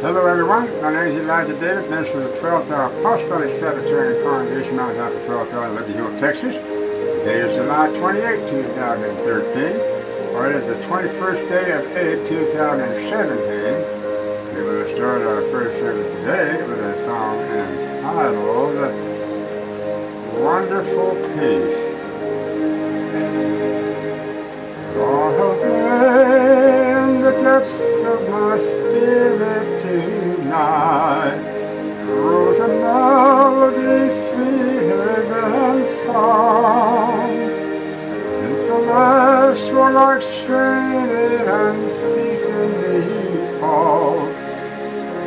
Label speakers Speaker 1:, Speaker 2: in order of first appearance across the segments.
Speaker 1: Hello everyone, my name is Elijah David, minister of the 12th Apostolic Sabbatarian Congregation, Mount out the 12th hour, Liberty Hill, Texas. Today is July 28, 2013, or it is the 21st day of Ab 2017. We will start our first service today with a song entitled Wonderful Peace. Lord, in the depths of my spirit tonight rose a melody sweeter than song, and celestial like strain it unceasingly falls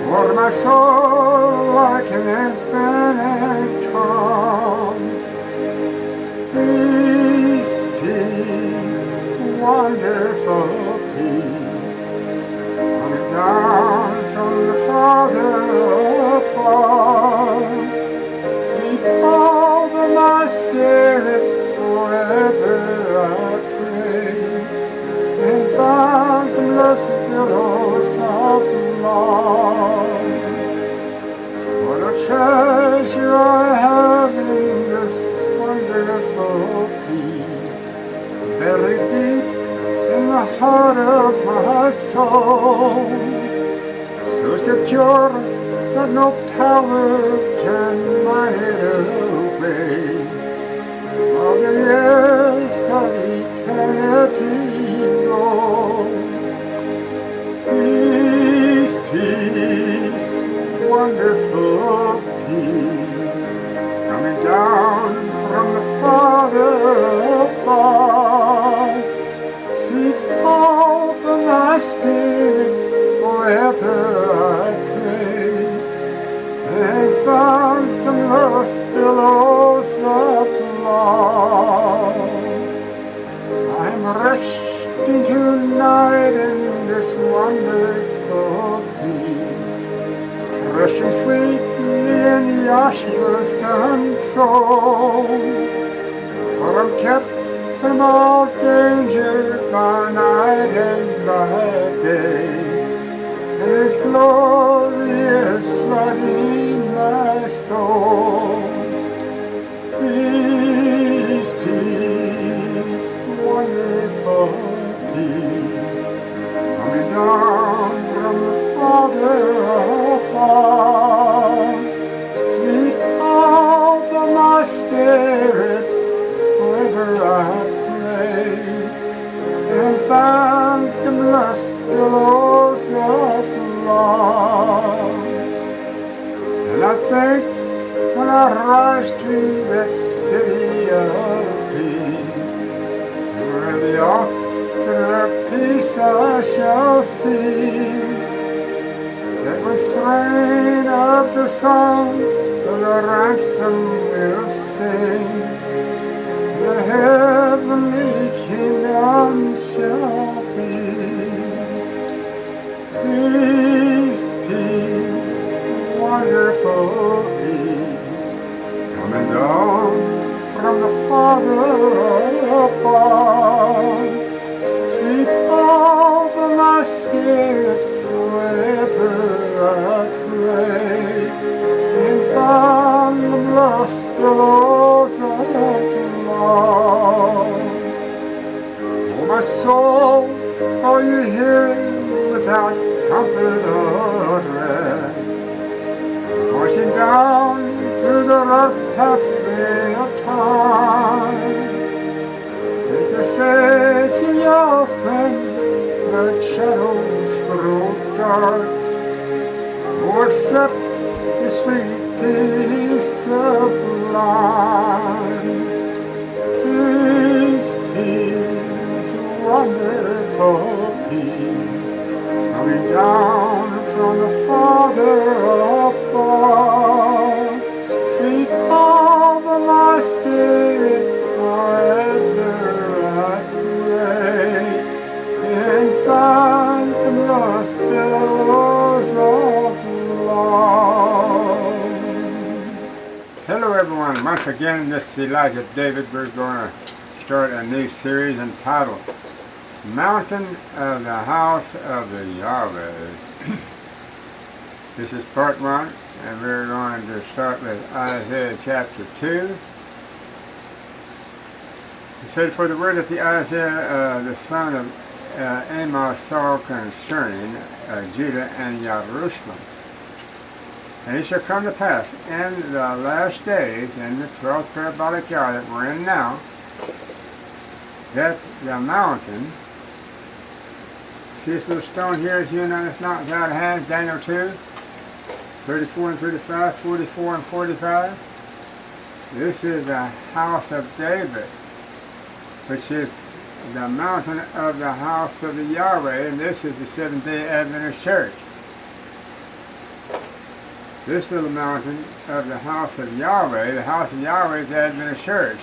Speaker 1: o'er my soul like an infinite calm. Peace, peace, wonderful peace, coming down from the Father above. Keep over my spirit forever, I pray, and fathomless billows of love. What a treasure I have in this wonderful peace, buried deep in the heart of my soul, so secure that no power can mine it away, while the years of eternity roll. Peace, peace, wonderful peace, coming down from the Father above. Sweet fall from my spirit forever, I pray, and fathomless billows of love. I'm resting tonight in this wonderful peace, resting sweetly in Yahshua's control, for I'm kept from all danger by night and by day, and His glory is flooding my soul. Peace, peace, wonderful peace, coming down from the Father above. Sweet all from my spirit forever, I pray, and fathomless billows of love. And I think when I rise to that city of peace, where the author of peace I shall see, that with strain of the song for the ransom will sing, the heavenly kingdom shall be. Peace, peace, wonderful peace, coming down from the Father above. Sweet over my spirit forever, I pray, in fathomless billows of love. Oh, my soul, are you here without comfort or rest, pushing down through the rough pathway of time? Take the Savior, your friend, the shadows grow dark. Oh, accept the sweet peace sublime. Peace, peace, wonderful peace, coming down from the Father above. Sweet over my spirit forever, I pray, and fathomless billows of love. Hello everyone, once again this is Elijah David. We're going to start a new series entitled Mountain of the House of the Yahweh. This is part 1, and we're going to start with Isaiah chapter 2. It said, "For the word that the Isaiah the son of Amoz saw concerning Judah and Jerusalem. And it shall come to pass in the last days, in the 12th parabolic year that we're in now, that the mountain," see this little stone here hewn on this mountain without hands, Daniel 2, 34 and 35, 44 and 45. This is the house of David, which is the mountain of the house of the Yahweh, and this is the Seventh-day Adventist Church. This little mountain of the house of Yahweh, the house of Yahweh is the Adventist Church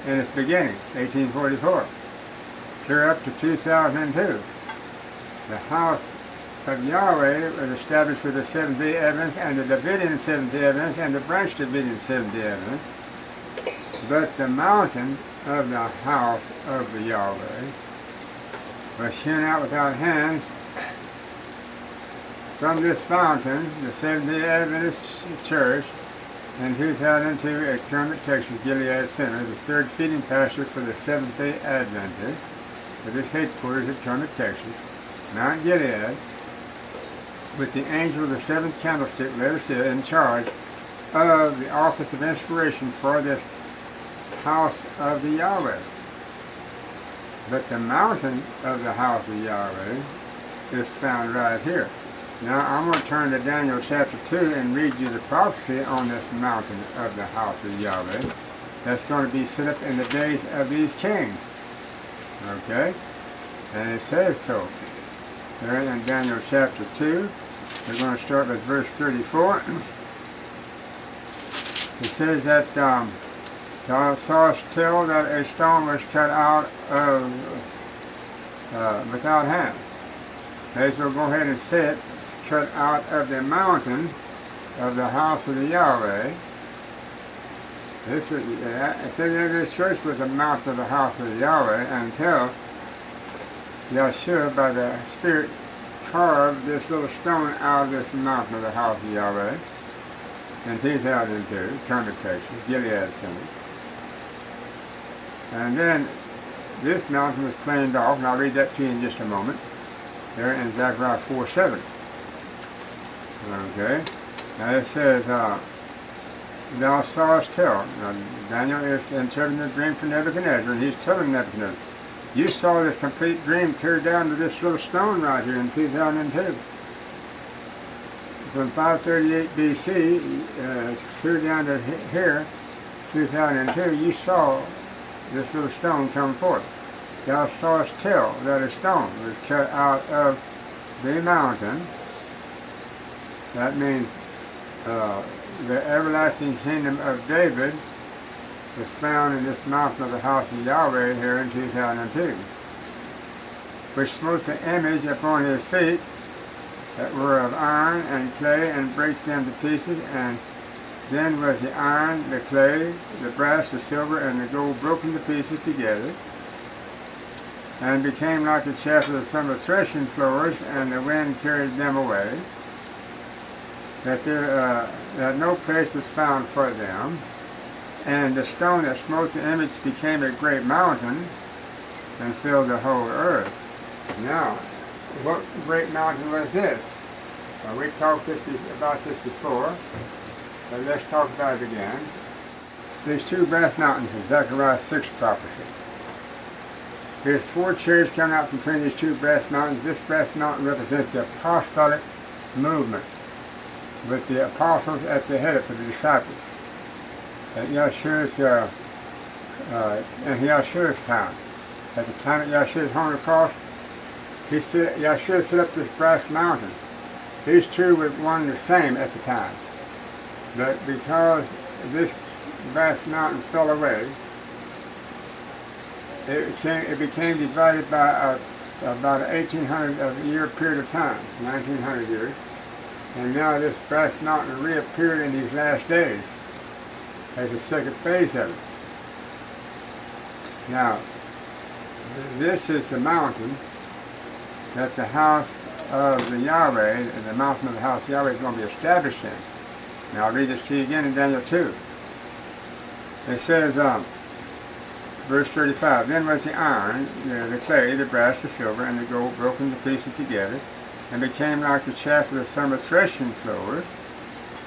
Speaker 1: in its beginning, 1844, clear up to 2002. The house of Yahweh was established with the Seventh-day Adventists and the Davidian Seventh-day Adventists and the Branch Davidian Seventh-day Adventists. But the mountain of the house of the Yahweh was hewn out without hands. From this mountain, the Seventh-day Adventist Church in 2002 at Kermit, Texas, Gilead Center, the third feeding pasture for the Seventh-day Adventists, with its headquarters at Kermit, Texas, Mount Gilead, with the angel of the seventh candlestick, let us say, in charge of the office of inspiration for this house of the Yahweh. But the mountain of the house of Yahweh is found right here. Now I'm going to turn to Daniel chapter 2 and read you the prophecy on this mountain of the house of Yahweh that's going to be set up in the days of these kings. Okay? And it says so. There in Daniel chapter 2, we're going to start with verse 34. It says that thou sawest tell that a stone was cut out of without hands. May as well go ahead and say it. It's cut out of the mountain of the house of the Yahweh. This was, it said that this church was a mountain of the house of the Yahweh until Yahshua by the Spirit carved this little stone out of this mountain of the house of Yahweh in 2002, Kermit, Texas, Gilead Center. And then this mountain was planed off, and I'll read that to you in just a moment, there in Zechariah 4:7. Okay, now it says, "Thou sawest tell." Now, Daniel is interpreting the dream for Nebuchadnezzar, and he's telling Nebuchadnezzar, you saw this complete dream clear down to this little stone right here in 2002. From 538 BC, it's clear down to here, 2002, you saw this little stone come forth. Thou sawest tell that a stone was cut out of the mountain. That means the everlasting kingdom of David was found in this mountain of the house of Yahweh here in 2002, which smote the image upon his feet that were of iron and clay, and brake them to pieces, and then was the iron, the clay, the brass, the silver, and the gold broken to pieces together, and became like the chaff of the summer threshing floors, and the wind carried them away, that no place was found for them. And the stone that smote the image became a great mountain and filled the whole earth. Now, what great mountain was this? Well, we talked about this before, but let's talk about it again. These two brass mountains of Zechariah 6 prophecy. There's 4 chariots coming out from between these two brass mountains. This brass mountain represents the apostolic movement, with the apostles at the head of it, the disciples. At Yahshua's, in Yahshua's time, at the time that Yahshua hung on the cross, Yahshua set up this brass mountain. These two were one and the same at the time. But because this brass mountain fell away, it became divided by about an 1800 year period of time, 1900 years. And now this brass mountain reappeared in these last days as a second phase of it. Now, this is the mountain that the house of the Yahweh, and the mountain of the house of Yahweh is going to be established in. Now I'll read this to you again in Daniel 2. It says, verse 35, Then was the iron, the clay, the brass, the silver, and the gold broken to pieces together, and became like the chaff of the summer threshing floor.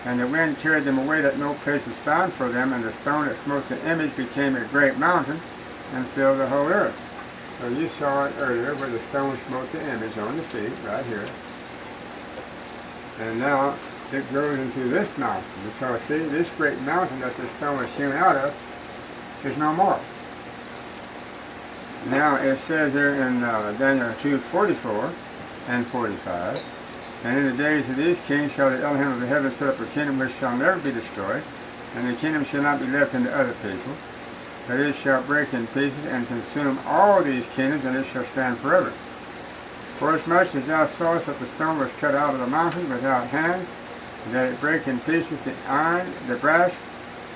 Speaker 1: And the wind carried them away that no place was found for them, and the stone that smote the image became a great mountain, and filled the whole earth. So you saw it earlier where the stone smote the image on the feet, right here. And now it grows into this mountain, because see, this great mountain that the stone was hewn out of is no more. Now it says there in Daniel 2:44 and 45, And in the days of these kings shall the Elohim of the heavens set up a kingdom which shall never be destroyed, and the kingdom shall not be left unto other people, but it shall break in pieces and consume all these kingdoms, and it shall stand forever. Forasmuch as thou sawest that the stone was cut out of the mountain without hands, and that it brake in pieces the iron, the brass,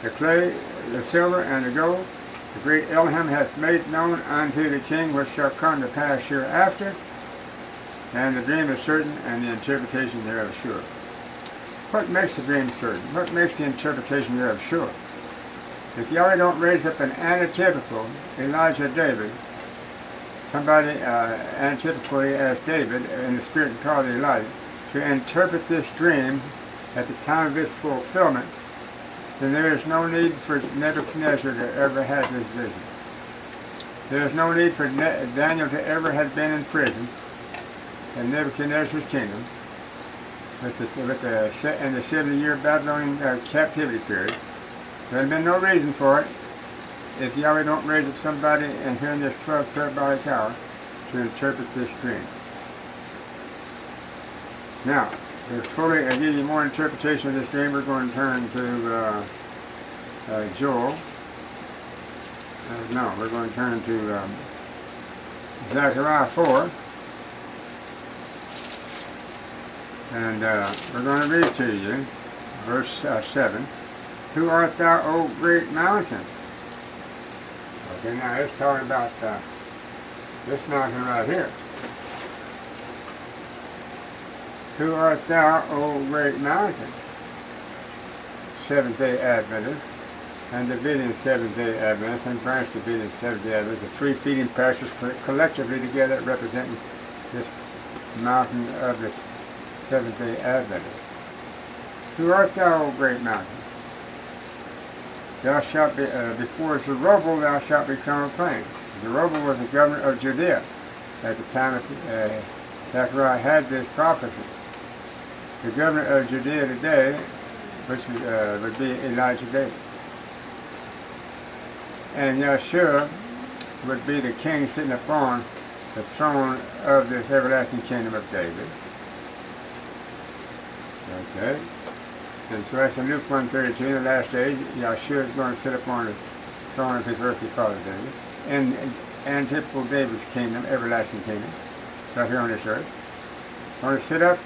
Speaker 1: the clay, the silver, and the gold, the great Elohim hath made known unto the king what shall come to pass hereafter, and the dream is certain, and the interpretation thereof sure. What makes the dream certain? What makes the interpretation thereof sure? If Yahweh don't raise up an antitypical Elijah David, somebody antitypically as David in the spirit and power of Elijah, to interpret this dream at the time of its fulfillment, then there is no need for Nebuchadnezzar to ever have this vision. There is no need for Daniel to ever have been in prison in Nebuchadnezzar's kingdom in the 70-year Babylonian captivity period. There has been no reason for it if Yahweh don't raise up somebody and here in this 12th parabolic hour to interpret this dream. Now, to fully give you more interpretation of this dream, we're going to turn to Joel. No, we're going to turn to Zechariah 4. And we're going to read to you verse 7. Who art thou, O great mountain? Okay, now it's talking about this mountain right here. Who art thou, O great mountain? Seventh-day Adventists, and Davidian Seventh-day Adventists, and Branch Davidian Seventh-day Adventists, the three feeding pastures collectively together representing this mountain of this Seventh-day Adventists. Who art thou, O great mountain? Thou shalt be, before Zerubbabel thou shalt become a plain. Zerubbabel was the governor of Judea at the time of Zechariah had this prophecy. The governor of Judea today, which would be Elijah David. And Yeshua would be the king sitting upon the throne of this everlasting kingdom of David. Okay. And so that's in Luke 1:32, in the last days, Yeshua is going to sit upon the throne of his earthly father David, in antitypical David's kingdom, everlasting kingdom, right here on this earth. He's going to sit up,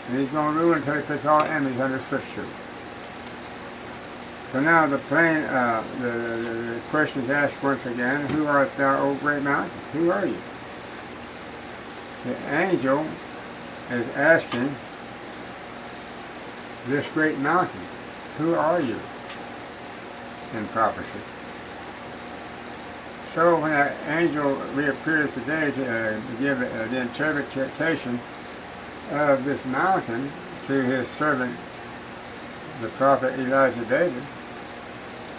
Speaker 1: and he's going to rule until he puts all enemies under his footstool. So now the question is asked once again, who art thou, O great mountain? Who are you? The angel is asking this great mountain, who are you? In prophecy. So when that angel reappears today to give the interpretation of this mountain to his servant, the prophet Elijah David,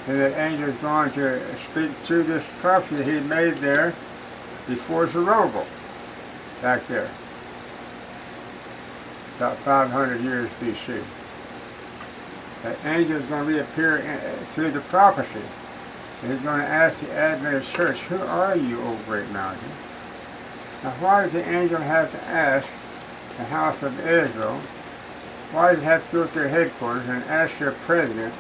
Speaker 1: then that angel is going to speak through this prophecy he made there before Zerubbabel, back there, about 500 years BC. That angel is going to reappear through the prophecy. And he's going to ask the Adventist church, who are you, O great mountain? Now why does the angel have to ask the house of Israel, why does it have to go to their headquarters and ask their president,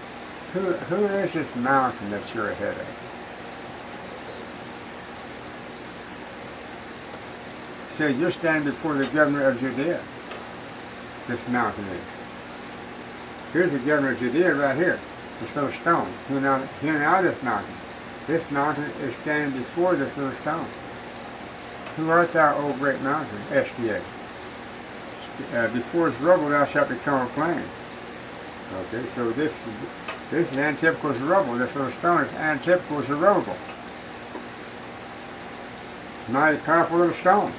Speaker 1: who is this mountain that you're ahead of? He says, you're standing before the governor of Judea. This mountain is. Here's the governor of Judea right here. This little stone. Hewn out of this mountain. This mountain is standing before this little stone. Who art thou, O great mountain? SDA. before it's rubble thou shalt become a plain. Okay, so this is antipicals of rubble. This little stone is antipicals of rubble. Mighty powerful little stone.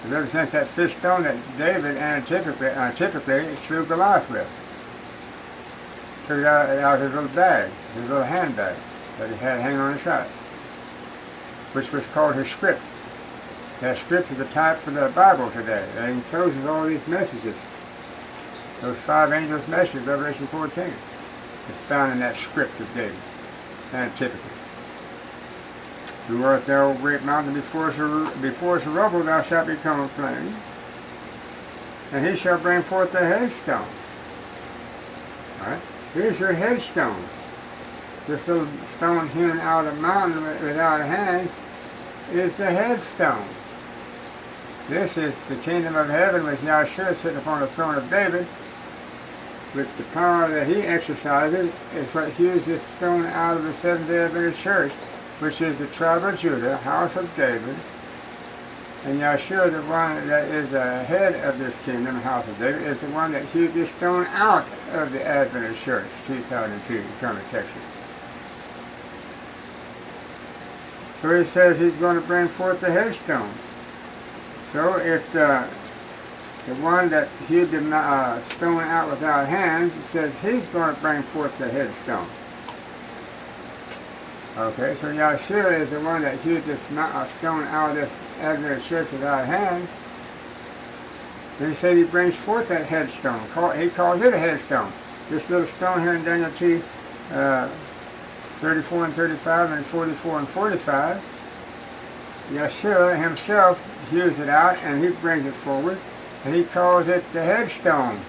Speaker 1: It represents that fifth stone that David typically slew Goliath with. Took it out of his little bag, his little handbag that he had hanging on his side, which was called his script. That script is a type for the Bible today. It encloses all these messages. Those 5 angels' messages, Revelation 14, is found in that script of David, antipically. Who art thou, O great mountain, before us a rubble thou shalt become a plain, and he shall bring forth the headstone. All right? Here's your headstone. This little stone hewn out of the mountain without hands is the headstone. This is the kingdom of heaven with Yahshua sitting upon the throne of David. With the power that he exercises is what hews this stone out of the Seventh-day Adventist Church, which is the tribe of Judah, house of David. And Yahshua, the one that is the head of this kingdom, house of David, is the one that hewed this stone out of the Adventist Church, 2002, in Kermit, Texas. So he says he's going to bring forth the headstone. So if the one that hewed the stone out without hands, it says he's going to bring forth the headstone. Okay, so Yahshua is the one that hewed this stone out of this Adventist Church without hands. Then he said he brings forth that headstone. He calls it a headstone. This little stone here in Daniel 2, 34 and 35 and 44 and 45, Yahshua himself hews it out and he brings it forward. And he calls it the headstone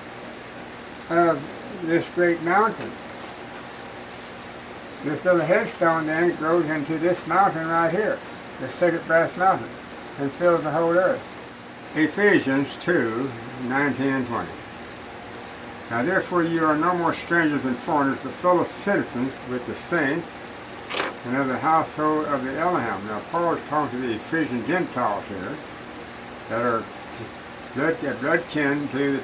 Speaker 1: of this great mountain. This little headstone then grows into this mountain right here, the second brass mountain, and fills the whole earth. Ephesians 2, 19 and 20. Now therefore you are no more strangers and foreigners, but fellow citizens with the saints and of the household of the Elohim. Now Paul is talking to the Ephesian Gentiles here that are blood kin to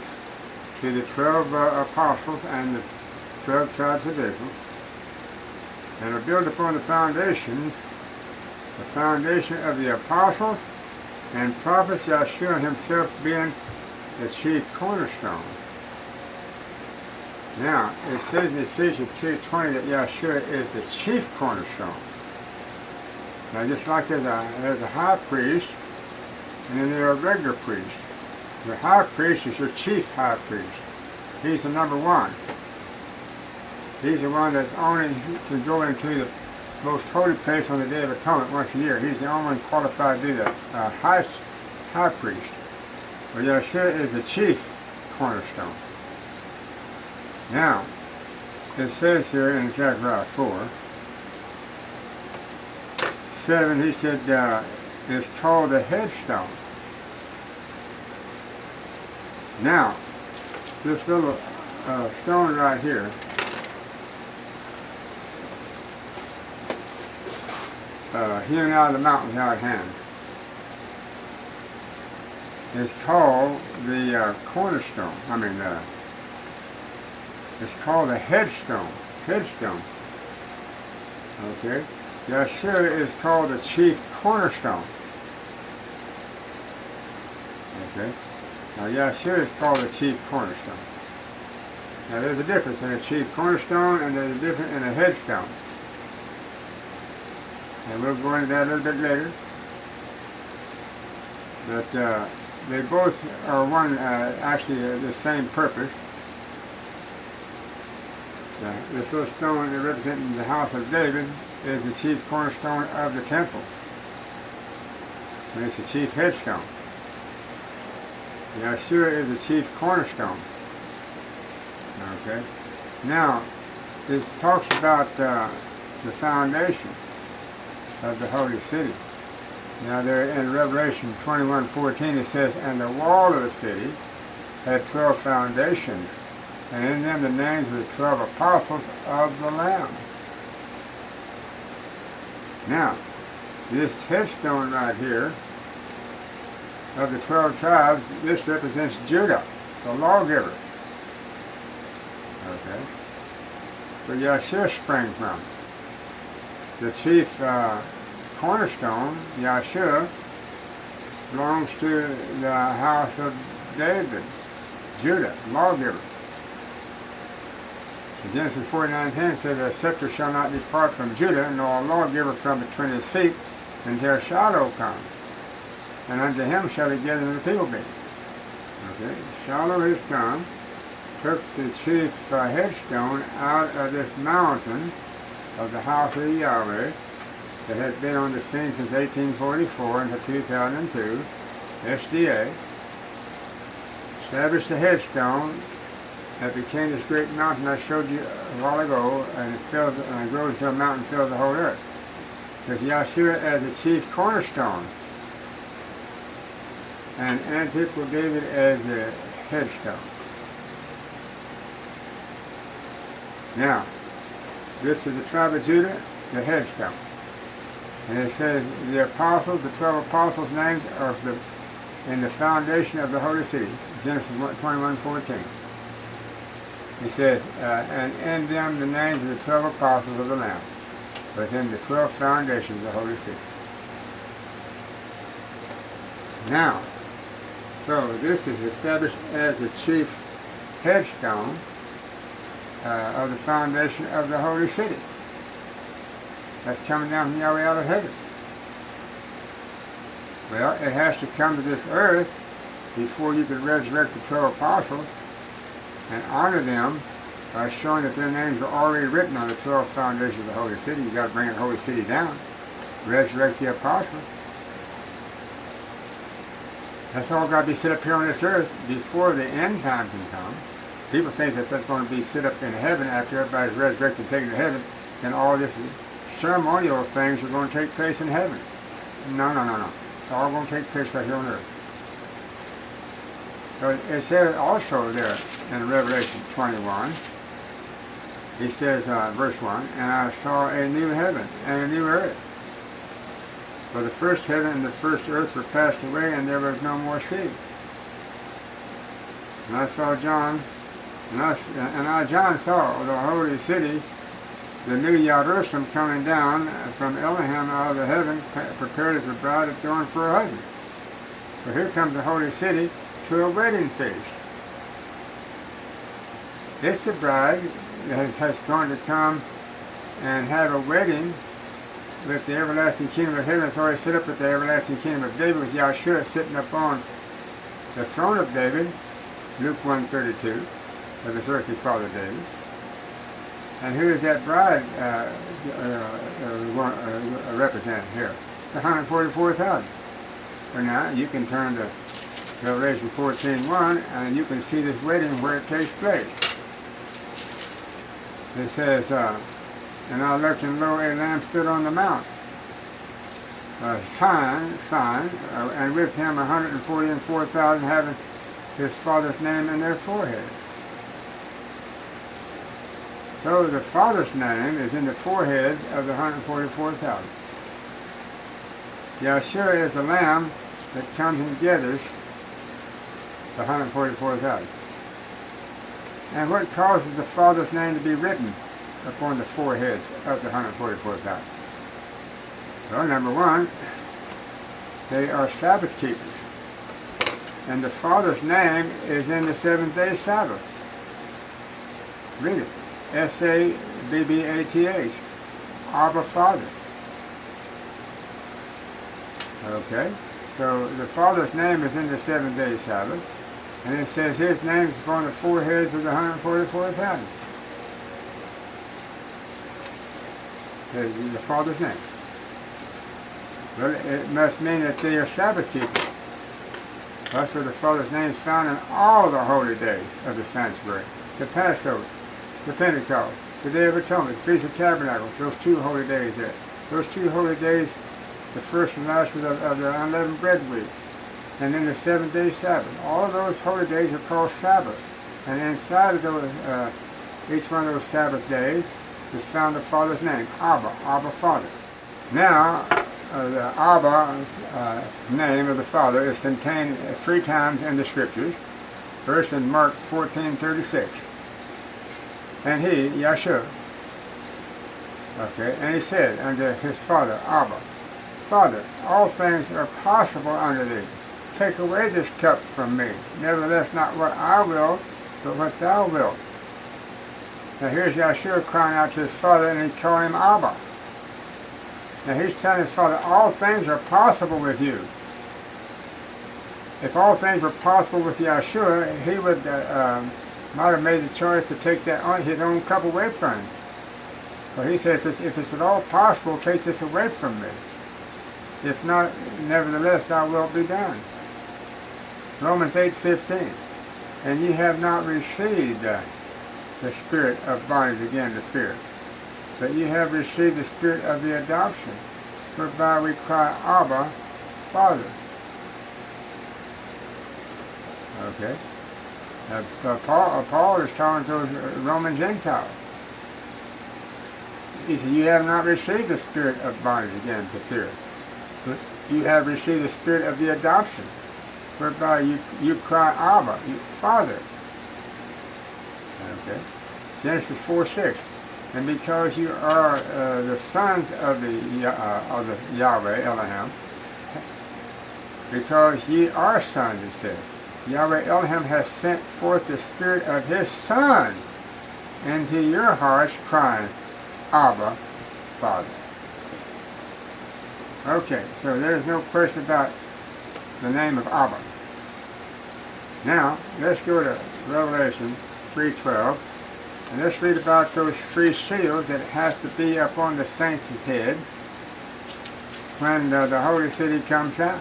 Speaker 1: the 12 apostles and the 12 tribes of Israel, and are built upon the foundation of the apostles and prophets, Yahshua himself being the chief cornerstone. Now, it says in Ephesians 2:20 that Yahshua is the chief cornerstone. Now, just like there's a high priest, and then there are regular priests. Your high priest is your chief high priest. He's the number one. He's the one that's only can go into the most holy place on the Day of Atonement once a year. He's the only one qualified to be the high priest. But Yahshua is the chief cornerstone. Now, it says here in Zechariah 4:7, he said, it's called the headstone. Now, this little stone right here hewn out of the mountain without hands is called the cornerstone. It's called the headstone. Headstone. Okay? Yahshua is called the chief cornerstone. Okay? Now Yahshua is called the chief cornerstone. Now there's a difference in a chief cornerstone and there's a difference in a headstone. And we'll go into that a little bit later. But they both are actually the same purpose. This little stone representing the house of David is the chief cornerstone of the temple. And it's the chief headstone. Yahshua is the chief cornerstone. Okay. Now, this talks about the foundation of the holy city. Now there in Revelation 21:14 it says, and the wall of the city had 12 foundations, and in them the names of the 12 apostles of the Lamb. Now, this headstone right here of the 12 tribes, this represents Judah, the lawgiver. Okay. Where Yahshua sprang from. The chief cornerstone, Yahshua, belongs to the house of David, Judah, lawgiver. In Genesis 49:10 says, "A scepter shall not depart from Judah, nor a lawgiver from between his feet, until Shiloh come. And unto him shall he gather the people be." Okay, Shiloh has come, took the chief headstone out of this mountain of the house of Yahweh that had been on the scene since 1844 until 2002, SDA, established the headstone that became this great mountain I showed you a while ago, and it grows into a mountain, fills the whole earth. With Yahshua as the chief cornerstone, and Antiqual David as the headstone. Now, this is the tribe of Judah, the headstone. And it says the apostles, the 12 apostles' names are in the foundation of the holy city, Genesis 21:14. He says, and in them the names of the 12 apostles of the Lamb, within the 12 foundations of the holy city. Now, so this is established as the chief headstone of the foundation of the holy city. That's coming down from Yahweh out of heaven. Well, it has to come to this earth before you can resurrect the 12 apostles and honor them by showing that their names are already written on the 12 foundations of the holy city. You've got to bring the holy city down, resurrect the apostles. That's all got to be set up here on this earth before the end time can come. People think that that's going to be set up in heaven after everybody's resurrected and taken to heaven, and all this ceremonial things are going to take place in heaven. No. It's all going to take place right here on earth. So it says also there in Revelation 21, he says, verse 1, "And I saw a new heaven and a new earth. For the first heaven and the first earth were passed away, and there was no more sea. And I saw John, John saw the holy city, the new Jerusalem, coming down from Elohim out of the heaven, prepared as a bride adorned for her husband." So here comes the holy city to a wedding feast. It's a bride that has going to come and have a wedding with the everlasting kingdom of heaven. It's already set up with the everlasting kingdom of David, with Yahshua sitting upon the throne of David, Luke 1:32, of his earthly father David. And who is that bride represented here? The 144,000. So now you can turn to Revelation 14:1, and you can see this wedding where it takes place. It says, "And I looked, and lo, a lamb stood on the mount, sign, and with him 144,000 having his father's name in their foreheads." So the Father's name is in the foreheads of the 144,000. Yahshua is the Lamb that comes and gathers the 144,000. And what causes the Father's name to be written upon the foreheads of the 144,000? Well, number one, they are Sabbath keepers. And the Father's name is in the seventh-day Sabbath. Read it. S-A-B-B-A-T-H. Abba, Father. Okay, so the Father's name is in the seventh-day Sabbath, and it says his name is upon the foreheads of the 144,000. The Father's name. Well, it must mean that they are Sabbath keepers. That's where the Father's name is found in all the holy days of the sanctuary. The Passover, the Pentecost, the Day of Atonement, the Feast of Tabernacles, those 2 holy days there. Those 2 holy days, the first and last of the unleavened bread week, and then the 7-day Sabbath. All of those holy days are called Sabbaths. And inside of those, each one of those Sabbath days is found the Father's name, Abba, Abba, Father. Now, the Abba name of the Father is contained 3 times in the Scriptures. First in Mark 14:36. And he, Yahshua, okay, and he said unto his father, Abba, Father, all things are possible unto thee. Take away this cup from me. Nevertheless, not what I will, but what thou wilt. Now here's Yahshua crying out to his father, and he called him Abba. Now he's telling his father, all things are possible with you. If all things were possible with Yahshua, he would might have made the choice to take that his own cup away from him. But he said, if it's at all possible, take this away from me. If not, nevertheless, thou wilt be done. Romans 8:15. And ye have not received the spirit of bondage again to fear, but ye have received the spirit of the adoption, whereby we cry, Abba, Father. Okay. Paul is talking to Roman Gentiles. He said, you have not received the spirit of bondage again to fear, but you have received the spirit of the adoption, whereby you cry, Abba, Father. Okay. Genesis 4:6. And because you are the sons of the Yahweh, Elohim, because ye are sons, it says, Yahweh Elohim has sent forth the spirit of his Son into your hearts, crying, Abba, Father. Okay, so there's no question about the name of Abba. Now, let's go to Revelation 3:12, and let's read about those 3 seals that have to be upon the saint's head when the holy city comes out.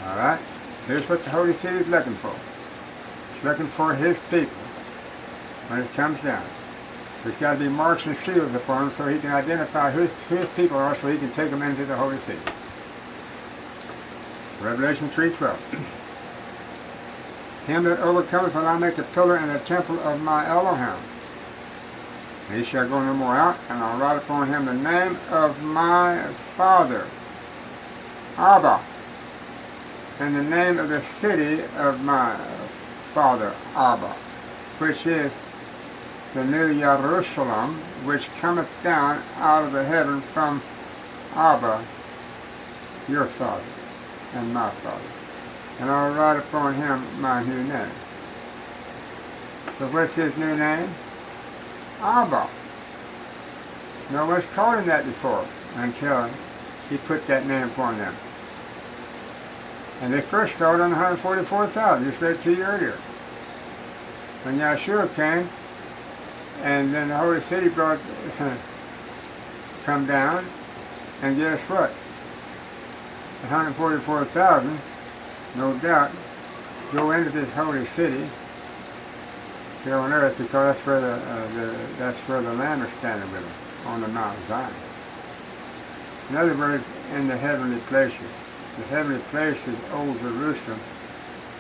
Speaker 1: All right? Here's what the holy city is looking for. It's looking for his people when it comes down. There's got to be marks and seals upon them so he can identify who his people are, so he can take them into the holy city. Revelation 3:12. Him that overcometh will I make a pillar in the temple of my Elohim. And he shall go no more out, and I'll write upon him the name of my Father, Abba, and the name of the city of my Father, Abba, which is the new Jerusalem, which cometh down out of the heaven from Abba, your Father, and my Father. And I'll write upon him my new name. So what's his new name? Abba. No one's called him that before until he put that name upon them. And they first saw it on 144,000, just read it to you earlier. When Yahshua came, and then the holy city brought come down, and guess what? 144,000, no doubt, go into this holy city here on earth, because that's where the Lamb is standing with them on the Mount Zion. In other words, in the heavenly places. The heavenly place is Old Jerusalem,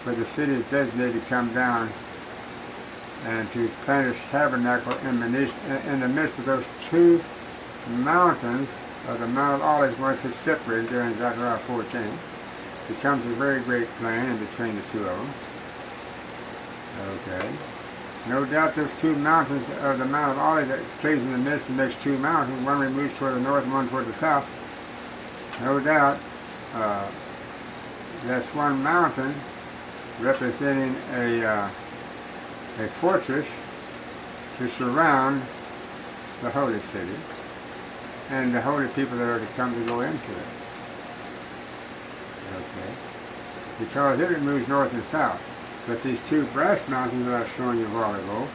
Speaker 1: where the city is designated to come down and to plant its tabernacle in the midst of those 2 mountains of the Mount of Olives. Once it's separated there in Zechariah 14, becomes a very great plain in between the 2 of them. Okay. No doubt those 2 mountains of the Mount of Olives that plays in the midst and makes 2 mountains, one removes toward the north and one toward the south. No doubt that's one mountain representing a fortress to surround the holy city and the holy people that are to come to go into it. Okay. Because it moves north and south. But these 2 brass mountains that I was showing you a while ago,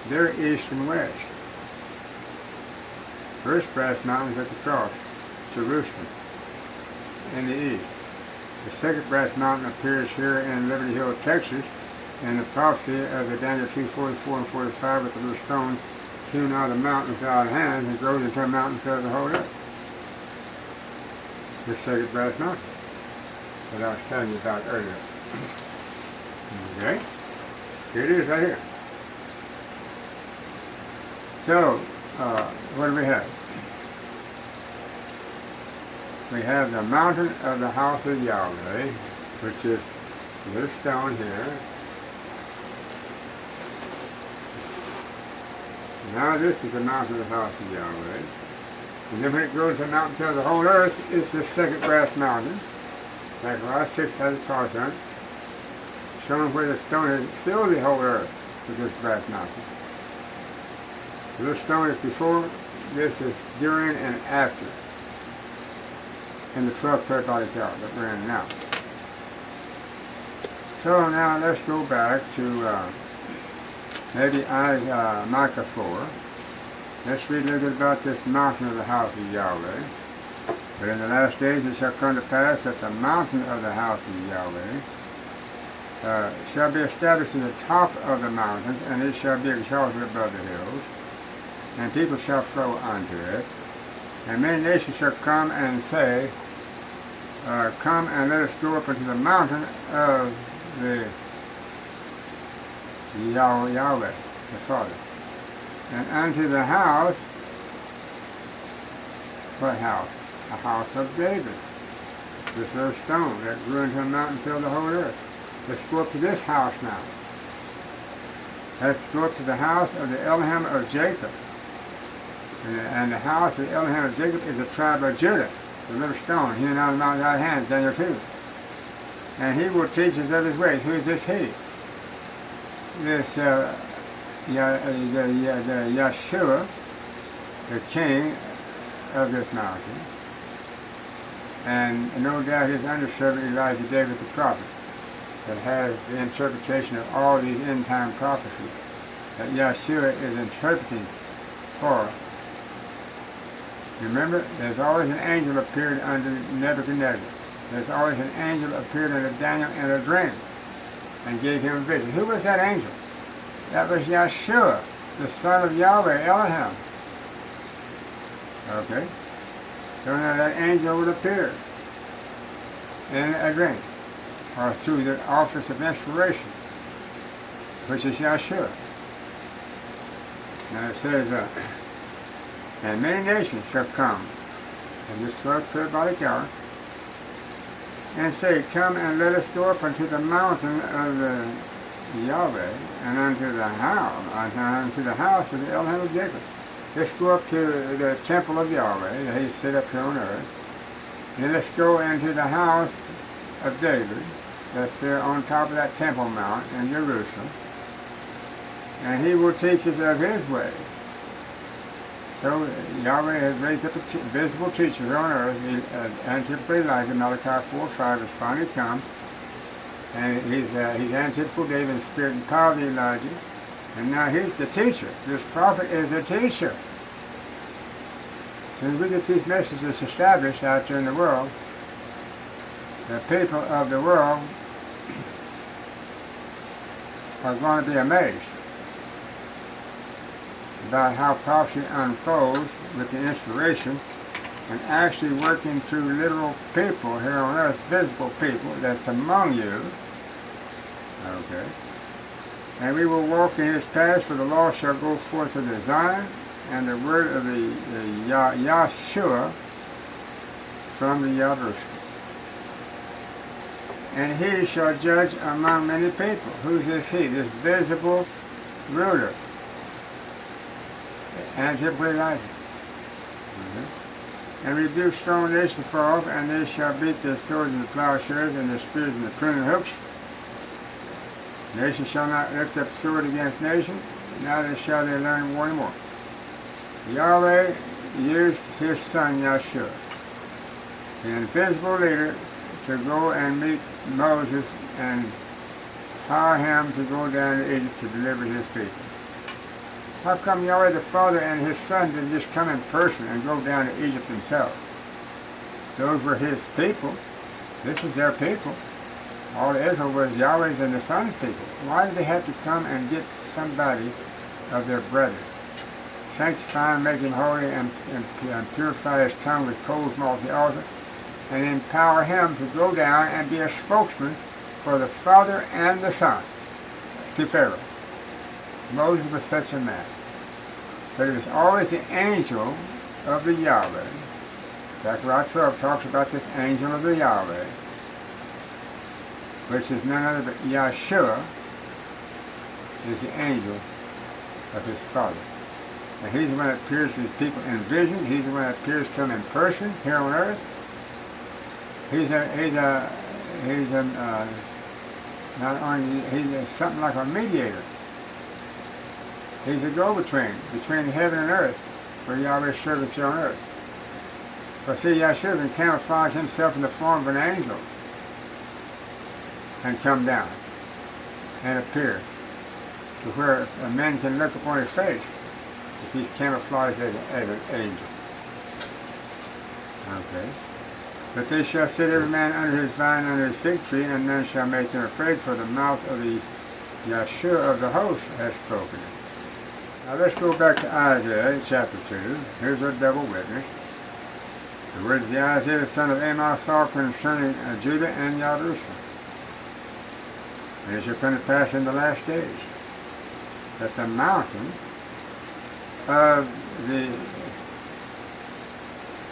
Speaker 1: they're east and west. First brass mountain is at the cross, Jerusalem, in the east. The second brass mountain appears here in Liberty Hill, Texas, in the prophecy of the Daniel 2:44 and 45, with the little stone hewn out of the mountain without hands and grows into a mountain filled the whole earth. The second brass mountain that I was telling you about earlier. Okay? Here it is right here. So, what do we have? we have the mountain of the house of Yahweh, which is this stone here. Now this is the mountain of the house of Yahweh. And then when it goes to the mountain till the whole earth, it's the second brass mountain. Zechariah 6 has a cross on it, showing where the stone has filled the whole earth with this brass mountain. So this stone is before, this is during and after, in the 12th parabolic hour that we're in now. So now let's go back to maybe Micah 4. Let's read a little bit about this mountain of the house of Yahweh. But in the last days it shall come to pass that the mountain of the house of Yahweh shall be established in the top of the mountains, and it shall be exalted above the hills, and people shall flow unto it. And many nations shall come and say, come and let us go up into the mountain of the Yahweh, the Father, and unto the house, what house? The house of David. This little stone that grew into a mountain filled the whole earth. Let's go up to this house now. Let's go up to the house of the Elohim of Jacob. And the house of the Elohim of Jacob is the tribe of Judah. The little stone, hewn out of the mountain out of hands, Daniel 2. And he will teach us of his ways. Who is this he? This Yeshua, the king of this mountain. And no doubt his underservant Elijah David the prophet, that has the interpretation of all these end-time prophecies that Yeshua is interpreting for. Remember, there's always an angel appeared under Nebuchadnezzar. There's always an angel appeared under Daniel in a dream and gave him a vision. Who was that angel? That was Yeshua, the son of Yahweh, Elohim. Okay? So now that angel would appear in a dream, or through the office of inspiration, which is Yeshua. Now it says, and many nations shall come in this 12th parabolic hour, and say, come and let us go up unto the mountain of the Yahweh, and unto the house of the Elohim of Jacob. Let's go up to the temple of Yahweh that he set up here on earth. And let's go into the house of David that's there on top of that temple mount in Jerusalem. And he will teach us of his ways. So Yahweh has raised up a visible teacher here on earth. Antipathy Elijah, Malachi 4:5 has finally come. And he's antipathy David in spirit and power of Elijah. And now he's the teacher. This prophet is a teacher. So as we get these messages established out there in the world, the people of the world are going to be amazed about how prophecy unfolds with the inspiration and actually working through literal people here on earth, visible people that's among you. Okay. And we will walk in his paths, for the law shall go forth of the Zion, and the word of the Yahshua from the Jerusalem. And he shall judge among many people. Who's this he? This visible ruler. Antipathy Elijah. And rebuke strong nations far off, and they shall beat their swords and the plowshares, and their spears and the pruning hooks. Nation shall not lift up sword against nation, neither shall they learn war anymore. Yahweh used his son Yeshua, the invisible leader, to go and meet Moses and power him to go down to Egypt to deliver his people. How come Yahweh the Father and his son didn't just come in person and go down to Egypt himself? Those were his people. This was their people. All Israel was Yahweh's and the Son's people. Why did they have to come and get somebody of their brethren? Sanctify him, make him holy, and purify his tongue with coals from off the altar, and empower him to go down and be a spokesman for the Father and the Son to Pharaoh. Moses was such a man. But it was always the angel of the Yahweh Zechariah 12 talks about this angel of the Yahweh, which is none other but Yahshua, is the angel of his Father. And he's the one that appears to his people in visions. He's the one that appears to them in person here on earth. He's something like a mediator. He's a go-between between heaven and earth for Yahweh's service here on earth. For see, Yahshua can camouflage himself in the form of an angel and come down and appear to where a man can look upon his face if he's camouflaged as an angel. Okay. But they shall sit every man under his vine, under his fig tree, and none shall make them afraid, for the mouth of the Yahshua of the host has spoken it. Now let's go back to Isaiah chapter 2. Here's our double witness. The words of Isaiah the son of Amoz saw concerning Judah and Jerusalem. And it shall come to pass in the last days that the mountain of the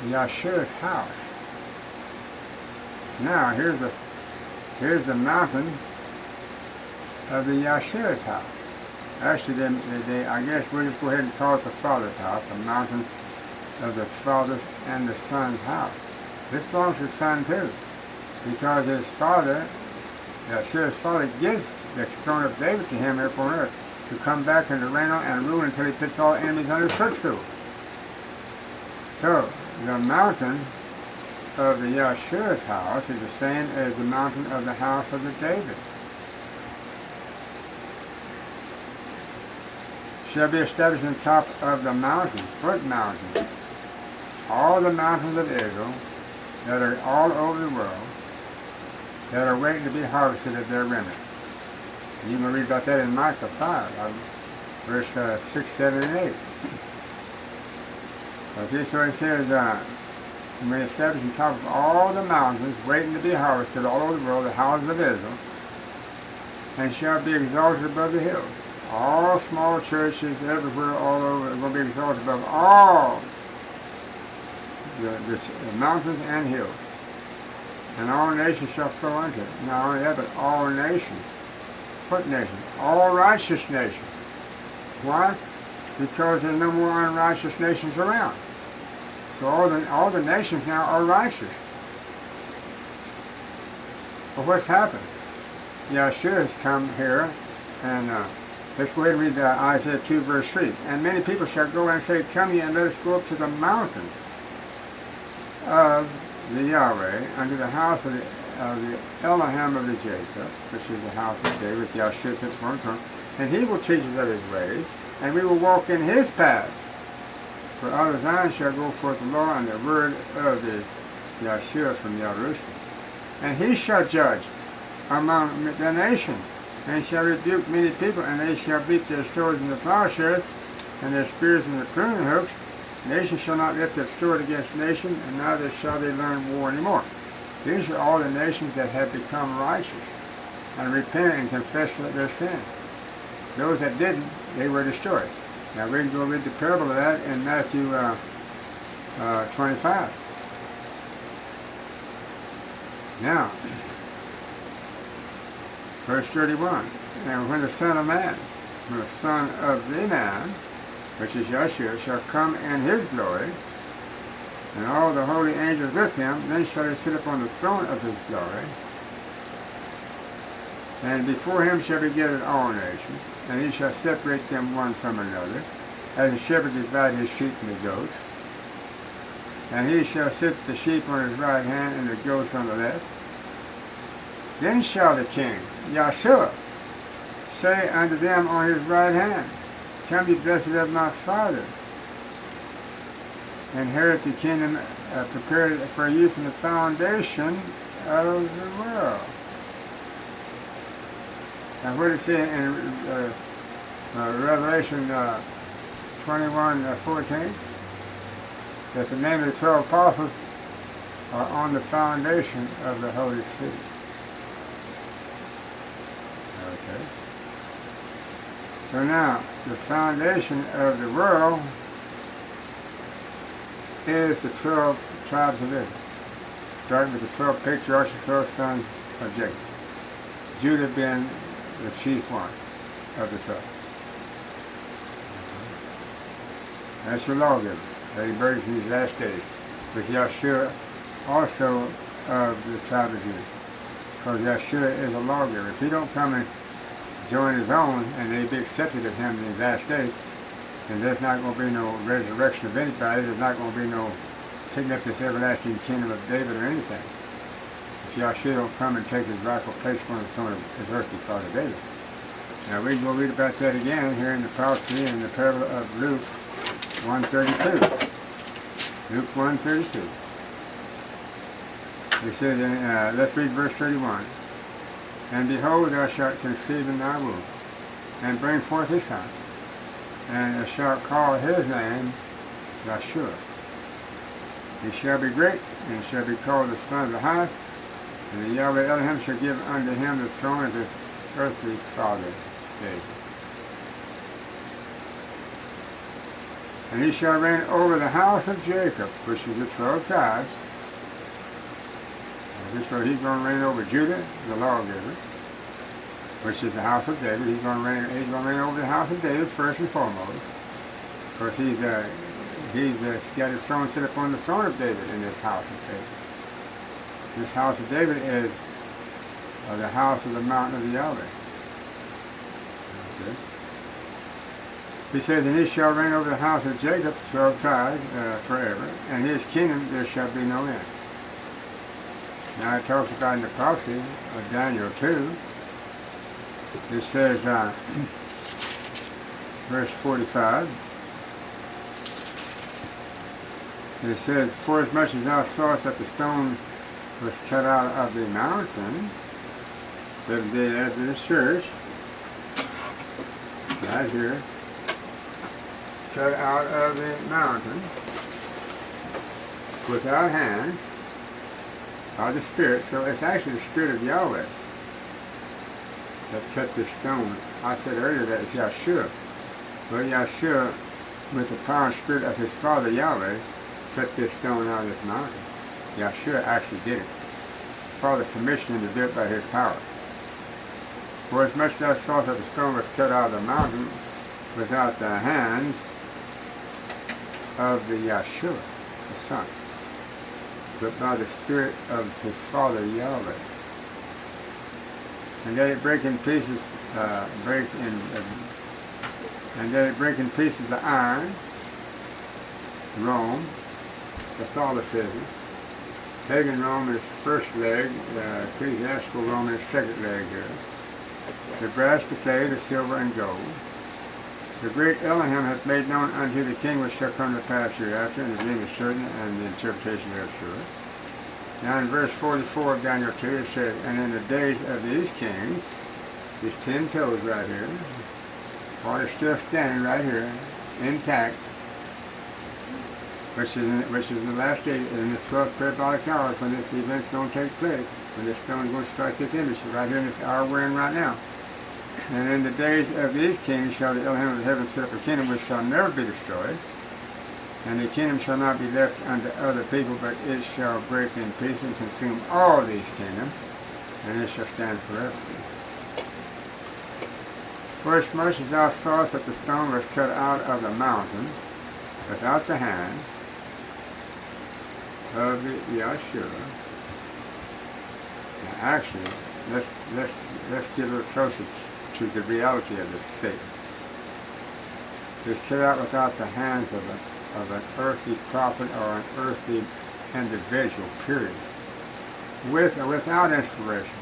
Speaker 1: Yahshua's house. Now here's the mountain of the Yahshua's house. Actually, I guess we'll just go ahead and call it the Father's house, the mountain of the Father's and the Son's house. This belongs to the Son too, because his Father, Yahshua's Father, gives the throne of David to him here upon earth to come back and to reign on and rule until he puts all enemies under his footstool. So the mountain of the Yahshua's house is the same as the mountain of the house of the David. Shall be established on top of the mountains. What mountains? All the mountains of Israel that are all over the world that are waiting to be harvested of their remnant. You can read about that in Micah 5, verse 6, 7, and 8. Okay, so it says, may establish on top of all the mountains waiting to be harvested all over the world, the houses of Israel, and shall be exalted above the hills. All small churches everywhere, all over, are going to be exalted above all the mountains and hills. And all nations shall flow unto it. Not only that, but all nations. What nations? All righteous nations. Why? Because there are no more unrighteous nations around. So all the nations now are righteous. But what's happened? Yahshua has come here, and let's go ahead and read Isaiah 2, verse 3. And many people shall go and say, come ye and let us go up to the mountain of the Yahweh, unto the house of the Elohim of Jacob, which is the house of David, Yahshua sits upon his throne, and he will teach us of his ways, and we will walk in his paths. For out of Zion shall go forth the law and the word of the Yahshua from Jerusalem. And he shall judge among the nations, and shall rebuke many people, and they shall beat their swords in the plowshares, and their spears in the pruning hooks. Nation shall not lift up sword against nation, and neither shall they learn war anymore. These are all the nations that have become righteous, and repent and confess their sin. Those that didn't, they were destroyed. Now we can go read the parable of that in Matthew 25. Now, verse 31. And when the Son of Man, when the Son of the Man, which is Yahshua, shall come in his glory, and all the holy angels with him, then shall he sit upon the throne of his glory, and before him shall be gathered all nations, and he shall separate them one from another, as a shepherd divides his sheep from the goats. And he shall set the sheep on his right hand, and the goats on the left. Then shall the King, Yahshua, say unto them on his right hand, come ye blessed of my Father, inherit the kingdom prepared for you from the foundation of the world. And what does it say in Revelation 21:14? That the name of the 12 apostles are on the foundation of the holy city. Okay. So now, the foundation of the world is the 12 tribes of Israel, starting with the 12 patriarchs, the 12 sons of Jacob. Judah being the chief one of the 12. That's your lawgiver that he brings in these last days. With Yahshua also of the tribe of Judah. Because Yahshua is a lawgiver. If he don't come and join his own and they be accepted of him in these last days, then there's not going to be no resurrection of anybody. There's not going to be no sitting up this everlasting kingdom of David or anything. If Yahshua don't come and take his rightful place on the throne of his earthly father David. Now we can go read about that again here in the prophecy in the parable of Luke 1:32. Luke 1:32. It says, let's read verse 31. And behold, thou shalt conceive in thy womb, and bring forth a son, and thou shalt call his name Yahshua. He shall be great, and shall be called the Son of the Highest, and the Yahweh Elohim shall give unto him the throne of his earthly father David. And he shall reign over the house of Jacob, which is the 12 tribes. So he's going to reign over Judah, the lawgiver, which is the house of David. He's going to reign over the house of David first and foremost, because he's got his throne set up on the throne of David in this house of David. This house of David is the house of the mountain of the Yahweh. Okay. He says, and he shall reign over the house of Jacob, 12 tribes, forever, and his kingdom there shall be no end. Now it talks about in the prophecy of Daniel 2, it says, verse 45, it says, forasmuch as thou sawest that the stone was cut out of the mountain, 7 days after the church, right here, cut out of the mountain, without hands, by the Spirit. So it's actually the Spirit of Yahweh that cut this stone. I said earlier that it's Yahshua. But Yahshua, with the power and spirit of his father Yahweh, cut this stone out of this mountain. Yahshua actually did it. The Father commissioned him to do it by his power. For as much as I saw that the stone was cut out of the mountain without the hands of the Yahshua, the Son, but by the Spirit of his Father Yahweh. And that it break in pieces, the iron, Rome, Catholicism, pagan Rome is first leg, ecclesiastical Rome is second leg here. The brass, the clay, the silver, and gold. The great Elohim hath made known unto the king which shall come to pass hereafter, and his name is certain, and the interpretation thereof sure. Now in verse 44 of Daniel 2 it says, and in the days of these kings, these 10 toes right here, while they're still standing right here, intact, which is in the last day, in the 12th parabolic hours, when this event's going to take place, when this stone is going to strike this image, right here in this hour we're in right now. And in the days of these kings shall the Elohim of heaven set up a kingdom which shall never be destroyed, and the kingdom shall not be left unto other people, but it shall break in pieces and consume all these kingdoms, and it shall stand forever. For as much as thou sawest that the stone was cut out of the mountain, without the hands of the Yahshua. Now actually, let's get a little closer to the reality of this statement. It's cut out without the hands of an earthly prophet or an earthly individual, period. With or without inspiration.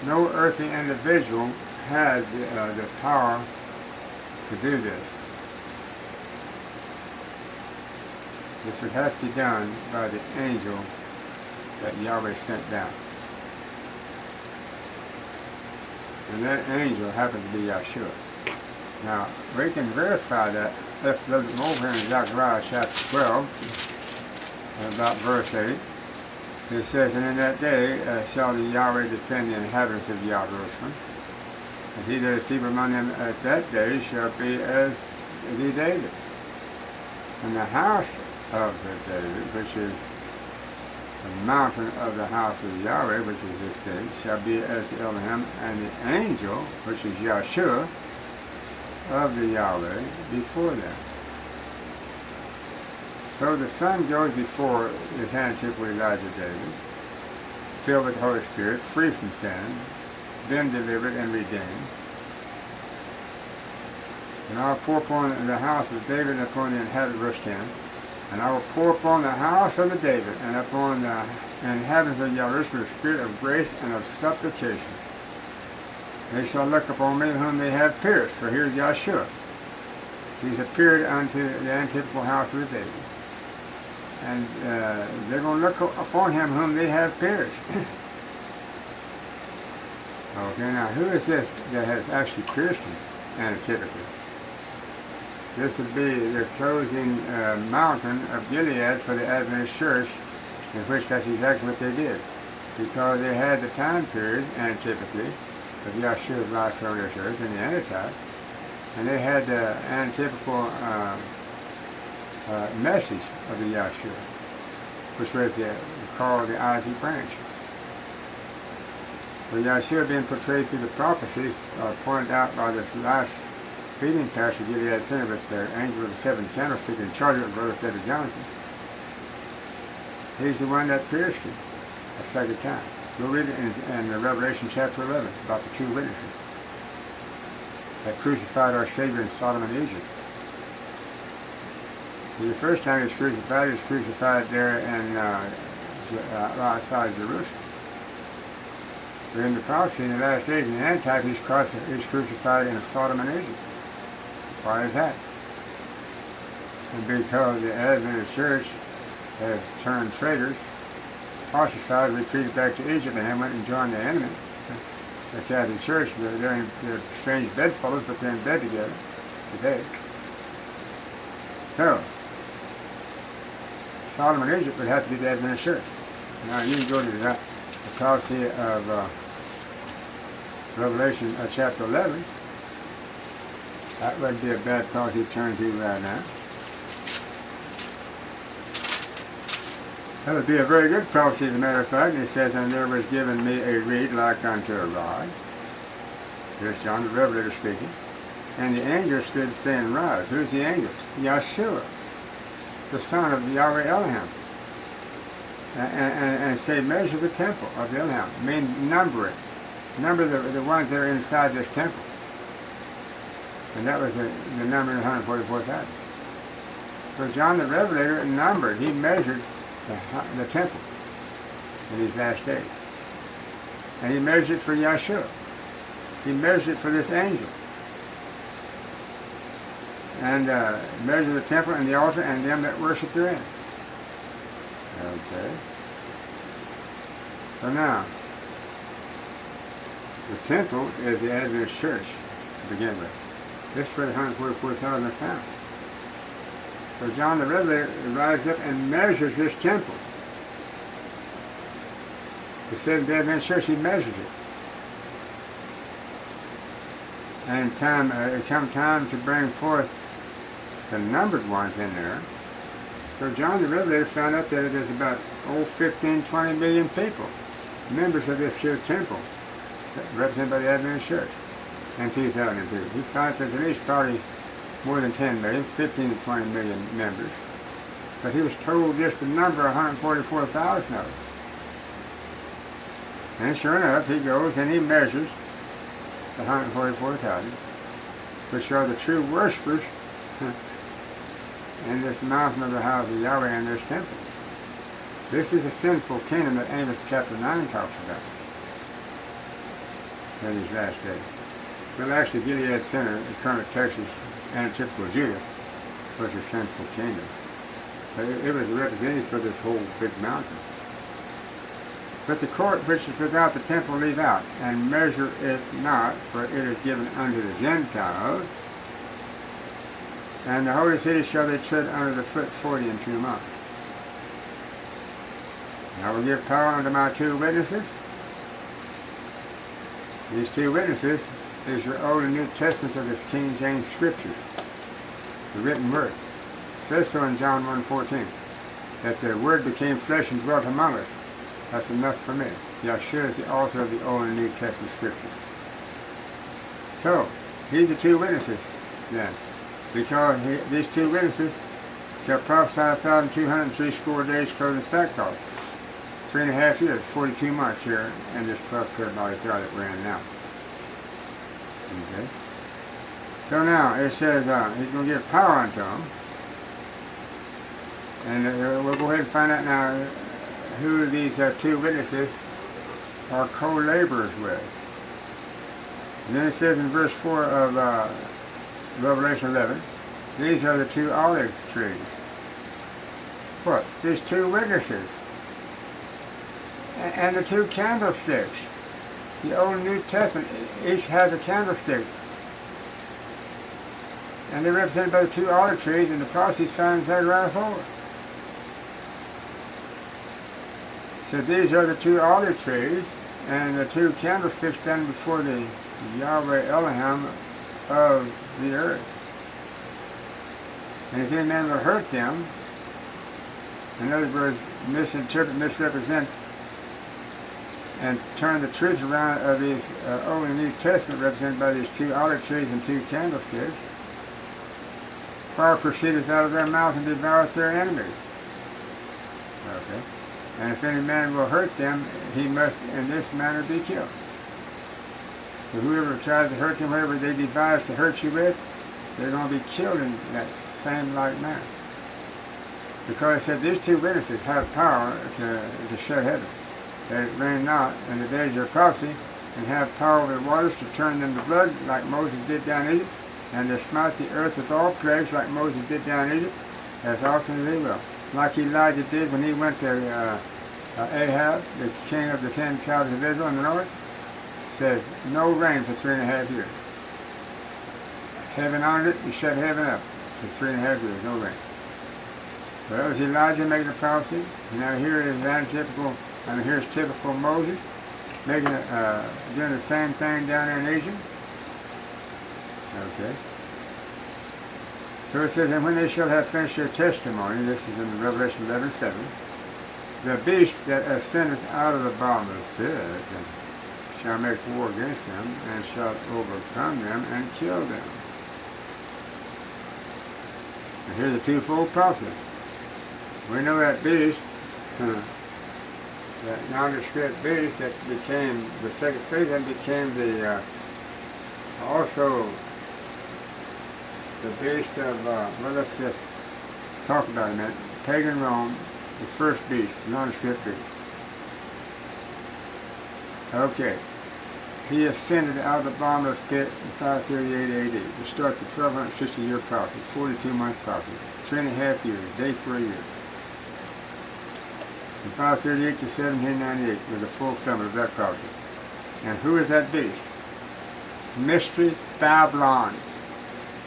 Speaker 1: No earthly individual had the power to do this. This would have to be done by the angel that Yahweh sent down. And that angel happens to be Yahshua. Now, we can verify that. Let's look over here in Zechariah chapter 12, about verse 8. It says, and in that day shall the Yahweh defend the inhabitants of Jerusalem, and he that is feeble among them at that day shall be as the David. And the house of the David, which is the mountain of the house of Yahweh, which is this day, shall be as the Elohim, and the angel, which is Yahshua, of the Yahweh, before them. So the Son goes before his antipode Elijah David, filled with the Holy Spirit, free from sin, been delivered and redeemed. And I will pour upon the house of David and upon the inhabitants, verse 10, and I will pour upon the house of the David and upon the inhabitants of Jerusalem the spirit of grace and of supplications. They shall look upon me whom they have pierced. So here's Yahshua. He's appeared unto the antipode house of David. And they're going to look upon him whom they have pierced. Okay, now who is this that has actually pierced him antipodically? This would be the closing mountain of Gilead for the Adventist Church, in which that's exactly what they did. Because they had the time period, antipodically, of Yahshua's life from this earth in the Antichrist, and they had the antipodical message of the Yahshua, which was called the Isaac branch. So Yahshua being portrayed through the prophecies pointed out by this last feeding pastor Gilead Center with the angel of the seventh candlestick in charge of Brother Stephen Johnson. He's the one that pierced him a second time. We'll read it in Revelation chapter 11 about the two witnesses that crucified our Savior in Sodom and Egypt. The first time he was crucified there in outside Jerusalem. But in the prophecy in the last days, in the Antichrist, he's crucified in Sodom and Egypt. Why is that? And because the Adventist Church had turned traitors, ostracized, retreated back to Egypt, and went and joined the enemy. The Catholic Church, they're strange bedfellows, but they're in bed together today. So, Sodom and Egypt would have to be the Adventist Church. Now you can go to the prophecy of Revelation chapter 11. That wouldn't be a bad prophecy to turn to right now. That would be a very good prophecy, as a matter of fact. It says, and there was given me a reed like unto a rod. Here's John the Revelator speaking. And the angel stood saying, rise. Who's the angel? Yahshua, the son of Yahweh Elohim. And say, measure the temple of the Elohim. I mean, number it. Number the ones that are inside this temple. And that was the number 144,000. So John the Revelator numbered, he measured the temple in these last days. And he measured it for Yahshua. He measured it for this angel. And measured the temple and the altar and them that worship therein. Okay. So now, the temple is the Adventist Church to begin with. This is where the 144,000 are found. So John the Revelator rises up and measures this temple. The Seventh-day Adventist Church, he measures it. And it comes time to bring forth the numbered ones in there. So John the Revelator found out that it is about 15, 20 million people, members of this here temple, represented by the Adventist Church in 2002. He found there's at least probably more than 10 million, 15 to 20 million members. But he was told just the number 144,000 of them. And sure enough, he goes and he measures the 144,000, which are the true worshipers in this mountain of the house of Yahweh in this temple. This is a sinful kingdom that Amos chapter 9 talks about in these last days. Well, actually, Gilead Center in Kermit, Texas, and typical Judah was a sinful kingdom. But it was a representative for this whole big mountain. But the court which is without the temple leave out, and measure it not, for it is given unto the Gentiles. And the holy city shall they tread under the foot 40 and 2 months. And I will give power unto my two witnesses. These two witnesses is your Old and New Testaments of this King James Scriptures, the written word. It says so in John 1:14. that the Word became flesh and dwelt among us. That's enough for me. Yahshua is the author of the Old and New Testament scriptures. So, he's the two witnesses then. Because these two witnesses shall prophesy 1,260 days clothing sackcloth. 3.5 years, 42 months here in this 12th parabolic hour that we're in now. Okay. So now it says he's going to give power unto them. And we'll go ahead and find out now who these two witnesses are co-laborers with. And then it says in verse 4 of Revelation 11, these are the two olive trees. What? These two witnesses. And the two candlesticks. The Old and New Testament, each has a candlestick. And they're represented by the two olive trees, and the prophecy is found in Zechariah 4. So these are the two olive trees, and the two candlesticks stand before the Yahweh Elohim of the earth. And if any man will hurt them, in other words, misinterpret, misrepresent, and turn the truth around of these Old and New Testament represented by these two olive trees and two candlesticks, fire proceedeth out of their mouth and devoureth their enemies. Okay. And if any man will hurt them, he must in this manner be killed. So whoever tries to hurt them, whoever they devise to hurt you with, they're going to be killed in that same like manner. Because it said these two witnesses have power to shut heaven, that it rain not in the days of their prophecy, and have power over the waters to turn them to blood, like Moses did down in Egypt, and to smite the earth with all plagues, like Moses did down in Egypt, as often as they will. Like Elijah did when he went to Ahab, the king of the 10 tribes of Israel in the north, says, no rain for 3.5 years. Heaven honored it, he shut heaven up for 3.5 years, no rain. So that was Elijah making a prophecy. And now here is here's typical Moses making doing the same thing down there in Egypt. Okay. So it says, and when they shall have finished their testimony, this is in Revelation 11:7, the beast that ascendeth out of the bottomless pit shall make war against them, and shall overcome them and kill them. And here's the twofold prophecy. We know that beast, that nondescript beast that became the second phase, and became the also the beast of, well, let's just talk about it a minute. Pagan Rome, the first beast, the nondescript beast. Okay. He ascended out of the bottomless pit in 538 AD to start the 1260-year prophecy, 42-month prophecy, 3.5 years, day for a year. From 538 to 1798 was a fulfillment of that prophecy. And who is that beast? Mystery Babylon.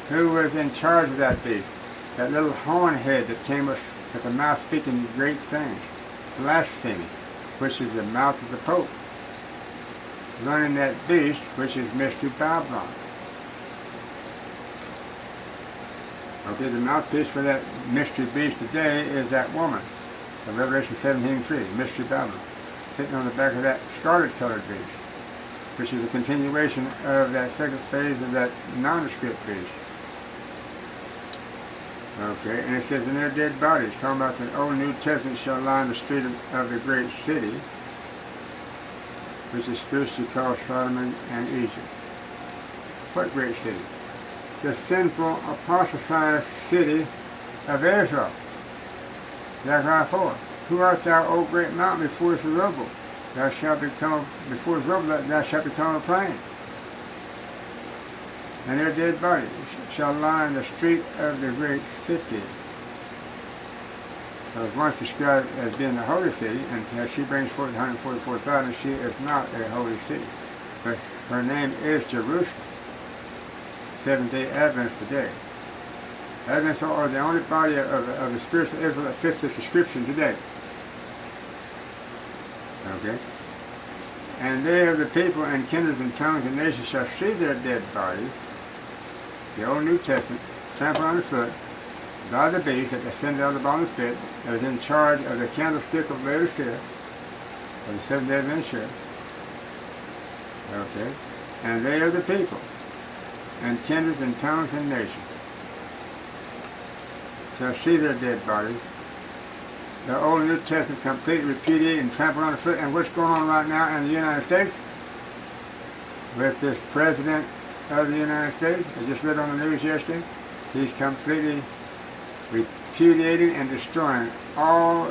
Speaker 1: Who was in charge of that beast? That little horn head that came with the mouth speaking great things. Blasphemy, which is the mouth of the Pope. Running that beast, which is Mystery Babylon. Okay, the mouthpiece for that mystery beast today is that woman. Of Revelation 17:3, Mystery Babylon, sitting on the back of that scarlet-colored beast, which is a continuation of that second phase of that nondescript beast. Okay, and it says, in their dead bodies, talking about the Old New Testament shall line the street of the great city, which is spiritually called Sodom and Egypt. What great city? The sinful, apostatized city of Israel. Zechariah 4. Who art thou, O great mountain, before Zerubbabel? Thou shalt become, before Zerubbabel, thou shalt become a plain. And their dead bodies shall lie in the street of the great city. It was once described as being the holy city, and as she brings forth 144,000, she is not a holy city. But her name is Jerusalem. Seventh-day Adventists today. Adventists are the only body of the spirits of Israel that fits this description today. Okay? And they of the people and kindreds and tongues and nations shall see their dead bodies, the Old New Testament, trampled underfoot, by the beast that ascended out of the bottomless pit, that was in charge of the candlestick of Laodicea, of the 7 day Adventist. Okay? And they are the people, and kindreds and tongues and nations shall see their dead bodies. The Old and New Testament completely repudiated and trampled underfoot. And what's going on right now in the United States with this president of the United States? I just read on the news yesterday. He's completely repudiating and destroying all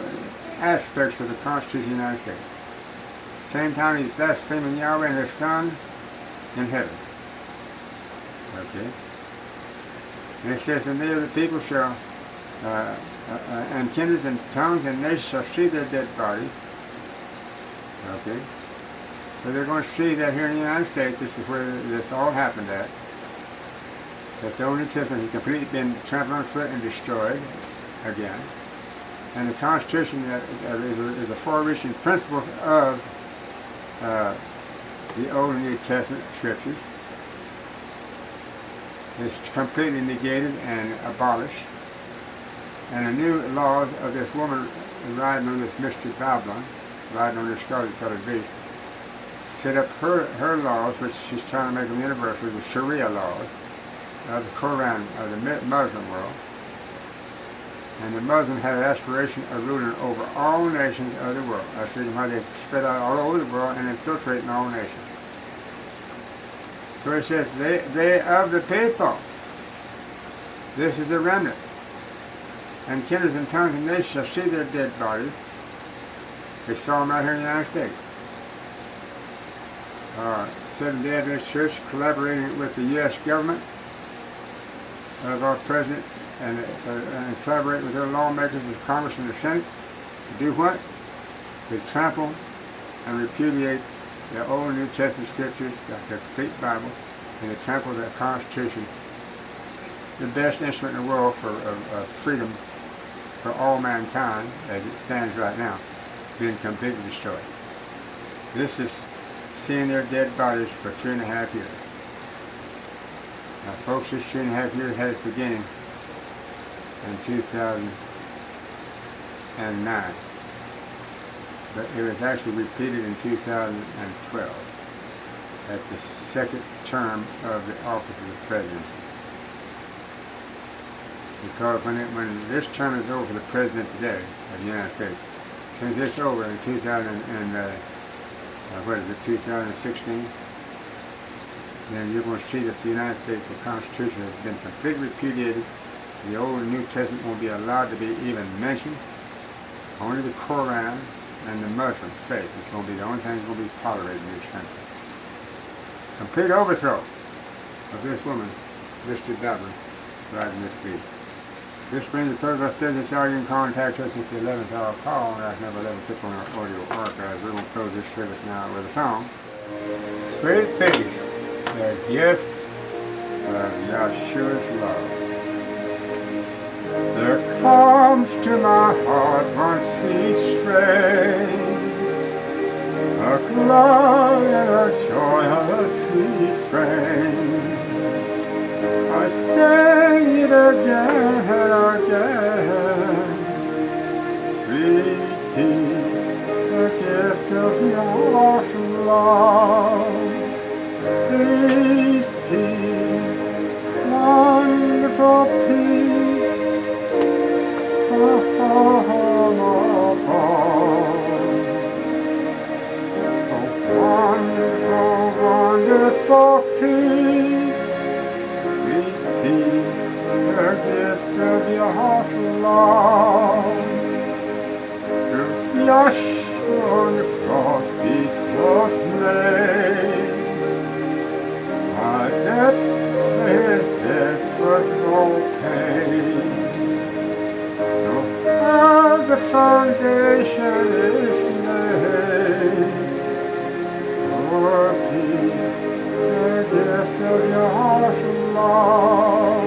Speaker 1: aspects of the Constitution of the United States. Same time he's blaspheming Yahweh and His Son in heaven. Okay? And it says, and they of the people shall, and kindreds and tongues and nations shall see their dead bodies. Okay? So they're going to see that here in the United States, this is where this all happened at. That the Old New Testament has completely been trampled underfoot and destroyed again. And the Constitution is a far-reaching principles of the Old and New Testament scriptures. It's completely negated and abolished. And the new laws of this woman riding on this mystery Babylon, riding on this scarlet-colored beast, set up her laws, which she's trying to make them universal, the Sharia laws of the Quran, of the Muslim world. And the Muslims have an aspiration of ruling over all nations of the world. That's the reason why they spread out all over the world and infiltrate in all nations. So it says, they of the people. This is the remnant. And kindreds and tongues and nations shall see their dead bodies. They saw them right here in the United States. Seventh-day Adventist Church collaborating with the U.S. government of our president and collaborate with their lawmakers, the Congress and the Senate, to do what? To trample and repudiate the Old and New Testament scriptures, the complete Bible, and to trample the Constitution, the best instrument in the world for freedom for all mankind, as it stands right now, being completely destroyed. This is seeing their dead bodies for 3.5 years. Now folks, this 3.5 years had its beginning in 2009. But it was actually repeated in 2012 at the second term of the office of the presidency. Because when this term is over for the president today of the United States, since it's over in 2016, then you're going to see that the United States, the Constitution, has been completely repudiated. The Old and New Testament won't be allowed to be even mentioned. Only the Quran and the Muslim faith is going to be the only thing that's going to be tolerated in this country. Complete overthrow of this woman, Mr. Babylon, riding this beast. This brings the close of our study this hour. You can contact us at the 11th hour call, and that's number 11. Click on our audio archives. We're going to close this service now with a song. Sweet peace, the gift of Yahshua's love. There comes to my heart one sweet strain, a love and a joy, a sweet frame. I sing it again and again. Sweet peace, the gift of Yahweh's love. Peace, peace, wonderful peace. Wonderful, wonderful peace. Sweet peace, the gift of Yahweh's love. Through Yahshua on the cross, peace was made. My death, his death was no pain. No other foundation is laid. For peace, the gift of Yahweh's love.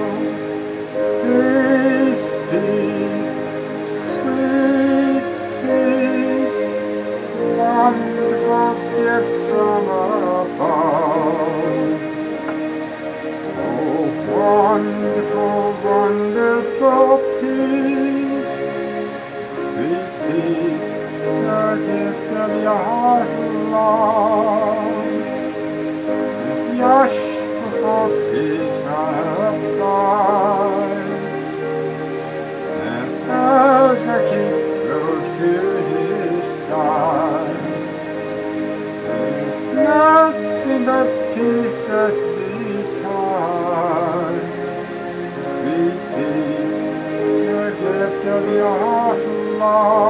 Speaker 1: Peace, peace, sweet peace, wonderful gift from above. Oh, wonderful, wonderful peace. peace that be taught. Sweet peace, the gift of your heart, Lord.